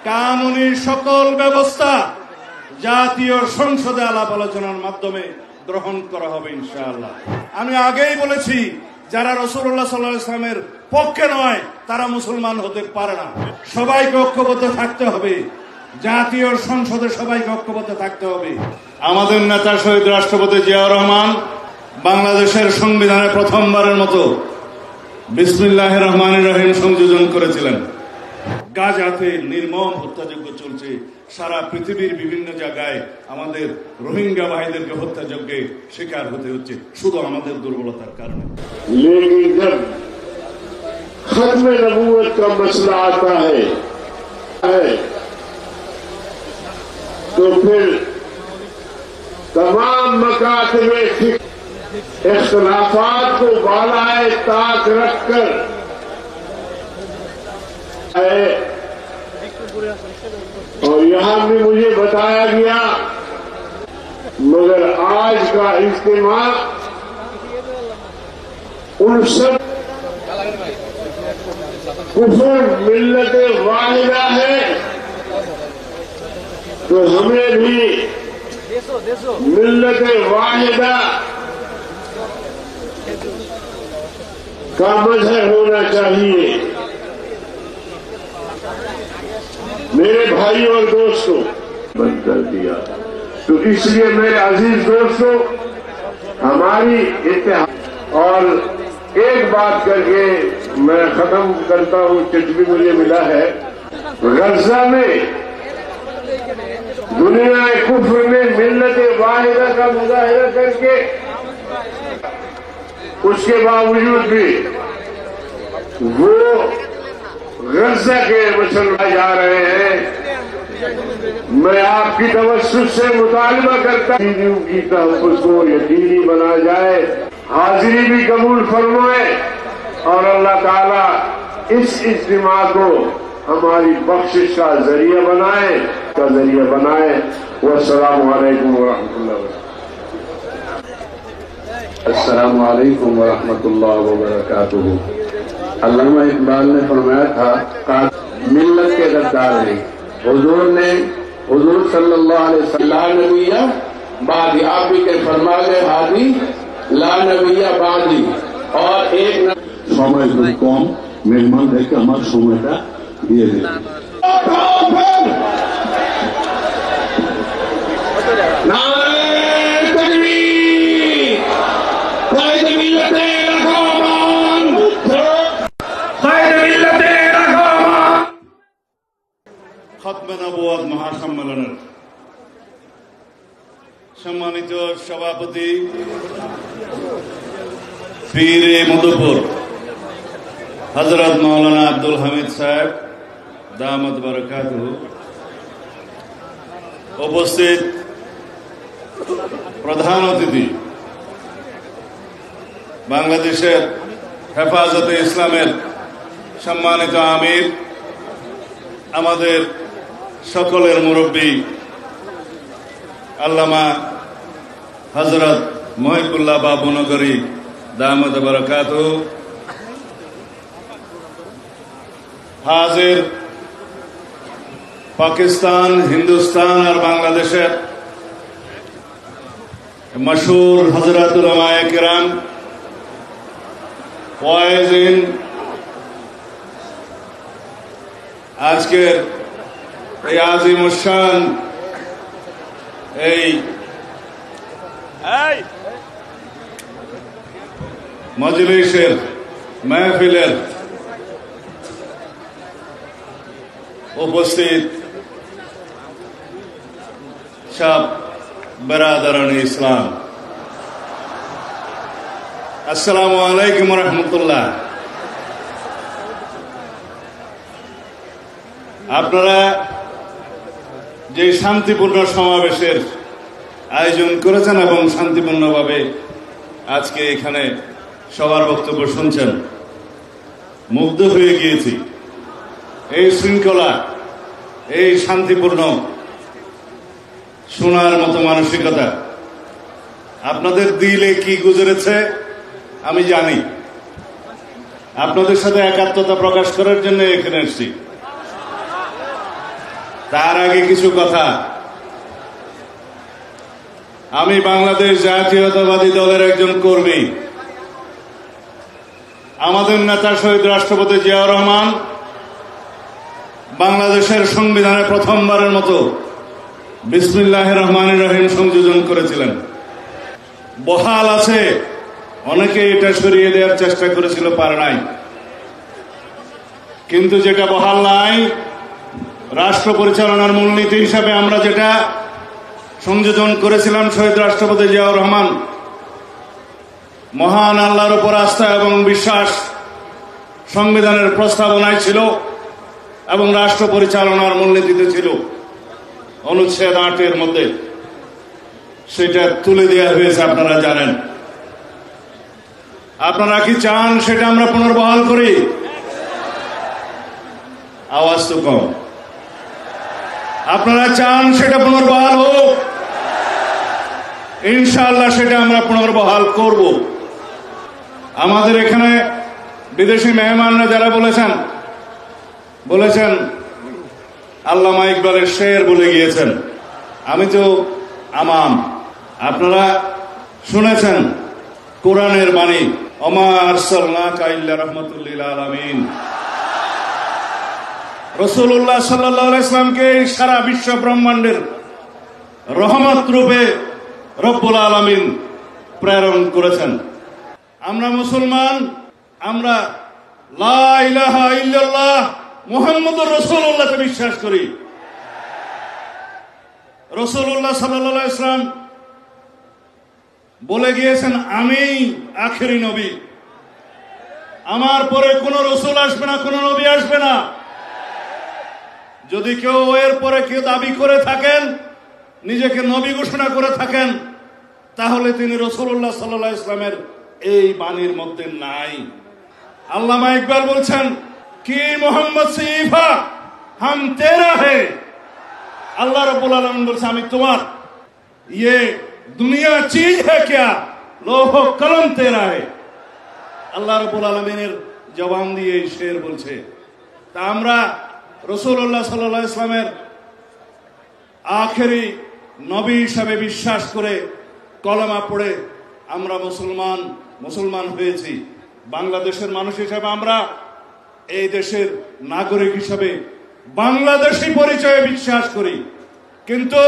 কানুনি সকল ব্যবস্থা জাতীয় সংসদে আলাপ আলোচনার মাধ্যমে গ্রহণ করা হবে ইনশাআল্লাহ। আমি আগেই বলেছি, যারা রাসূলুল্লাহ সাল্লাল্লাহু আলাইহি ওয়াসাল্লামের পক্ষে নয় তারা মুসলমান হতে পারে না। সবাইকে ঐক্যবদ্ধ থাকতে হবে, জাতীয় সংসদে সবাইকে ঐক্যবদ্ধ থাকতে হবে। আমাদের নেতা শহীদ রাষ্ট্রপতি জিয়াউর রহমান বাংলাদেশের সংবিধানে প্রথমবারের মতো বিসমিল্লাহির রহমানির রহিম সংযোজন করেছিলেন। গাজাতে নির্মম হত্যাযজ্ঞ চলছে, সারা পৃথিবীর বিভিন্ন জায়গায় আমাদের রোহিঙ্গা ভাইদেরকে হত্যাযজ্ঞে শিকার হতে হচ্ছে শুধু আমাদের দুর্বলতার কারণে। खत्म नबूवत का मसला आता है तो फिर तमाम मकातबे इख्तिलाफात को बालाए ताक रखकर और यहां भी मुझे बताया गया, मगर आज का इज्तिमा उन सब कुफर मिल्लत वाहिदा है, तो हमें भी मिल्लत वाहिदा का मजहर होना चाहिए। मेरे भाई और दोस्तों, बंद कर दिया, तो इसलिए मेरे अजीज दोस्तों, हमारी इत्तेहाद और एक बात करके मैं खत्म करता हूं, चिट्ठी भी मुझे मिला है। गजा में दुनिया कुफ्र में मिल्लत वाहिदा का मुजाहिरा करके उसके बावजूद भी वो गजा के मुसलमान जा रहे हैं। मैं आपकी तवज्जुह से मुतालबा करता हूं की तहफ़्फ़ुज़ को यकीनी बना जाए, हाजिरी भी कबूल फरमाए और अल्लाह ताला इस इज्तिमा को हमारी बख्शिश का जरिया बनाए। वस्सलामु अलैकुम वरहमतुल्लाह। अस्सलामु अलैकुम वरहमतुल्लाह वबरकातुहू। अल्लामा इकबाल ने फरमाया था, मिल्लत के गद्दार नहीं। हुजूर सल्लल्लाहु अलैहि वसल्लम नबिया बादी, आप भी के फरमा गए हादी ला नबिया बादी। और एक समय খুব কম, মেহমানদেরকে আমার সময়টা দিয়ে দিন। খতমে নবুয়ত মহাসম্মেলনের সম্মানিত সভাপতি পীরে মধুপুর হযরত মাওলানা আব্দুল হামিদ সাহেব দামাত বারাকাতুহু, উপস্থিত প্রধান অতিথি বাংলাদেশের হেফাজতে ইসলামের সম্মানিত আমির, আমাদের সকলের মুরব্বী আল্লামা হযরত মহিবুল্লাহ বাবুনগরী দামাত বারাকাতুহু, হাজির পাকিস্তান, হিন্দুস্তান আর বাংলাদেশের মশহুর হযরত উলামায়ে কিরাম, ওয়াইজিন, আজকের এই আজিমুশান এই মজলিসের মাহফিলের উপস্থিত সব বেরাদারানে ইসলাম, আসসালামু আলাইকুম ওয়া রাহমাতুল্লাহ। আপনারা যে শান্তিপূর্ণ সমাবেশের আয়োজন করেছেন এবং শান্তিপূর্ণভাবে আজকে এখানে সবার বক্তব্য শুনছেন, মুগ্ধ হয়ে গিয়েছি। এই শৃঙ্খলা, এই শান্তিপূর্ণ শোনার মতো মানসিকতা আপনাদের দিলে কি গুজরেছে আমি জানি। আপনাদের সাথে একাত্মতা প্রকাশ করার জন্য এখানে এসেছি। তার আগে কিছু কথা। আমি বাংলাদেশ জাতীয়তাবাদী দলের একজন কর্মী। আমাদের নেতা শহীদ রাষ্ট্রপতি জিয়াউর রহমান বাংলাদেশের সংবিধানে প্রথমবারের মতো বিসমিল্লাহির রহমানির রহিম সংযোজন করেছিলেন। বহাল আছে, অনেকে এটা সরিয়ে দেওয়ার চেষ্টা করেছিল, পারে নাই। কিন্তু যেটা বহাল নাই, রাষ্ট্র পরিচালনার মূলনীতি হিসাবে আমরা যেটা সংযোজন করেছিলাম, শহীদ রাষ্ট্রপতি জিয়াউর রহমান মহান আল্লাহর উপর আস্থা এবং বিশ্বাস সংবিধানের প্রস্তাবনায় ছিল এবং রাষ্ট্র পরিচালনার মূলনীতিতে ছিল। অনুচ্ছেদ 8-এর মধ্যে সেটা তুলে দেওয়া হয়েছে, আপনারা জানেন। আপনারা কি চান সেটা আমরা পুনর্বহাল করি? আওয়াজ তো কম। আপনারা চান সেটা পুনর্বহাল হোক? ইনশাআল্লাহ সেটা আমরা পুনর্বহাল করব। আমাদের এখানে বিদেশি মেহমানরা যারা বলেছেন আল্লামা ইকবালের শের বলে গিয়েছেন। আমি তো আমাম, আপনারা শুনেছেন কোরআনের বাণী, ওমা আরসালনাকা ইল্লা রাহমাতুল লিল আলামিন। রাসূলুল্লাহ সাল্লাল্লাহু আলাইহি ওয়াসাল্লামকে সারা বিশ্ব ব্রহ্মাণ্ডের রহমত রূপে রব্বুল আলামিন প্রেরণ করেছেন। আমরা মুসলমান, আমরা লা ইলাহা ইল্লাল্লাহ মুহাম্মদুর রাসূলুল্লাহকে বিশ্বাস করি। রাসূলুল্লাহ সাল্লাল্লাহু আলাইহি ওয়াসাল্লাম বলে গিয়েছেন, আমি আখেরি নবী, আমার পরে কোন রাসূল আসবে না, কোন নবী আসবে না। যদি কেউ এর পরে কেউ দাবি করে থাকেন, নিজেকে নবী ঘোষণা করে থাকেন, তাহলে তিনি রাসূলুল্লাহ সাল্লাল্লাহু আলাইহি ওয়াসাল্লামের এই বাণীর মধ্যে নাই। আল্লামা ইকবাল বলছেন, কি মোহাম্মদ সিফা হাম তেরা হে। আল্লাহ রাব্বুল আলামিন বলছে, আমি তোমার। ये दुनिया चीज है क्या, लोह कलम तेरा है। আল্লাহ রাব্বুল আলামিনের জবান দিয়ে এই শের বলছে। তা আমরা রাসূলুল্লাহ সাল্লাল্লাহু আলাইহি ওয়াসাল্লামের আখেরি নবী হিসাবে বিশ্বাস করে কলেমা পড়ে আমরা মুসলমান হয়েছি। বাংলাদেশের মানুষ হিসাবে আমরা এই দেশের নাগরিক হিসাবে বাংলাদেশি পরিচয়ে বিশ্বাস করি। কিন্তু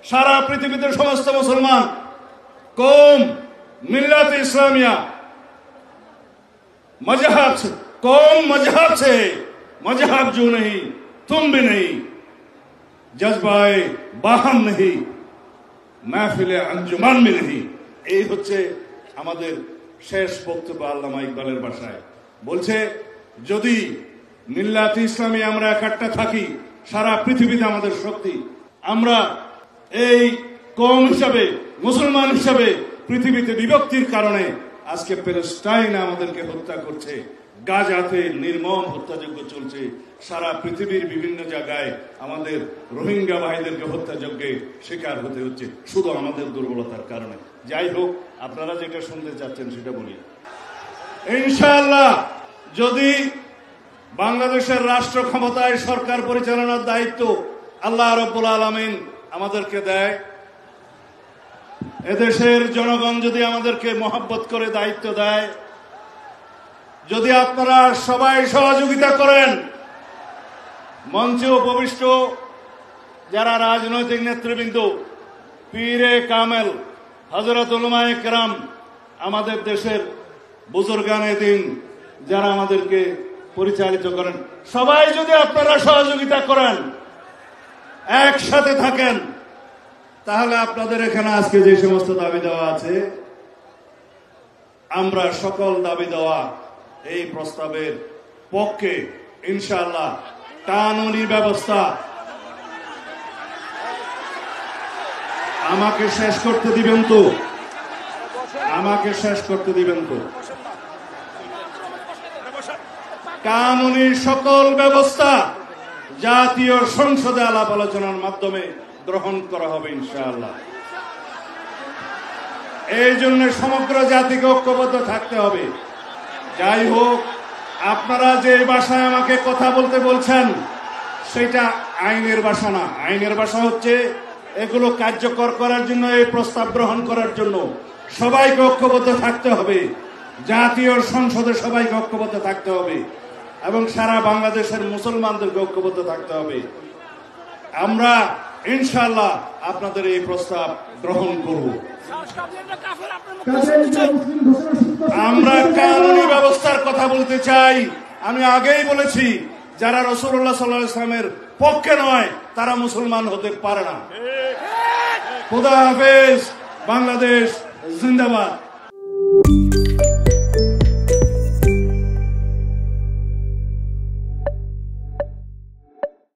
সারা পৃথিবীতে সমস্ত মুসলমান কौम मिल्लत इस्लामिया मजहब से मजहब जो नहीं तुम भी नहीं, जज्बाए बाहम नहीं, महफिले अंजुमान में नहीं। এই হচ্ছে আমাদের শেষ বক্তব্য আল্লামা ইকবালের ভাষায়। বলছে, যদি মিল্লাত ইসলামী আমরা একটা থাকি, সারা পৃথিবীতে আমাদের শক্তি। আমরা এই কওম হিসাবে, মুসলমান হিসাবে পৃথিবীতে বিভক্তির কারণে আজকে প্যালেস্টাইন আমাদেরকে হত্যা করছে, গাজাতে নির্মম হত্যাযজ্ঞ চলছে, সারা পৃথিবীর বিভিন্ন জায়গায় আমাদের রোহিঙ্গা ভাইদেরকে হত্যাযজ্ঞে শিকার হতে হচ্ছে শুধু আমাদের দুর্বলতার কারণে। যাই হোক, আপনারা যেটা শুনতে চাচ্ছেন সেটা বলি। ইনশাআল্লাহ যদি বাংলাদেশের রাষ্ট্র ক্ষমতায় সরকার পরিচালনার দায়িত্ব আল্লাহ রাব্বুল আলামিন আমাদেরকে দেয়, এদেশের জনগণ যদি আমাদেরকে মহব্বত করে দায়িত্ব দেয়, যদি আপনারা সবাই সহযোগিতা করেন, মঞ্চে উপবিষ্ট যারা রাজনৈতিক নেতৃবৃন্দ, পীরে কামেল, হযরত উলামায়ে কেরাম, আমাদের দেশের বুজুর্গানে দিন যারা আমাদেরকে পরিচালিত করেন, সবাই যদি আপনারা সহযোগিতা করেন, একসাথে থাকেন, তাহলে আপনাদের এখানে আজকে যে সমস্ত দাবি দেওয়া আছে, আমরা সকল দাবি দেওয়া এই প্রস্তাবের পক্ষে ইনশাআল্লাহ। কানুনি ব্যবস্থা, আমাকে শেষ করতে দিবেন তো, কানুনি সকল ব্যবস্থা জাতীয় সংসদে আলাপ আলোচনার মাধ্যমে গ্রহণ করা হবে ইনশাআল্লাহ। এই জন্য সমগ্র জাতিকে ঐক্যবদ্ধ থাকতে হবে। যাই হোক, আপনারা যে ভাষায় আমাকে কথা বলতে বলছেন সেটা আইনের ভাষা না। আইনের ভাষা হচ্ছে এগুলো কার্যকর করার জন্য, এই প্রস্তাব গ্রহণ করার জন্য সবাইকে ঐক্যবদ্ধ থাকতে হবে। জাতীয় সংসদে সবাইকে ঐক্যবদ্ধ থাকতে হবে এবং সারা বাংলাদেশের মুসলমানদেরকে ঐক্যবদ্ধ থাকতে হবে। আমরা ইনশাআল্লাহ আপনাদের এই প্রস্তাব গ্রহণ করব। আমরা কানুনি ব্যবস্থার কথা বলতে চাই। আমি আগেই বলেছি, যারা রাসূলুল্লাহ সাল্লাল্লাহু আলাইহি ওয়াসাল্লামের পক্ষে নয় তারা মুসলমান হতে পারে না। খুদা হাফেজ। বাংলাদেশ জিন্দাবাদ।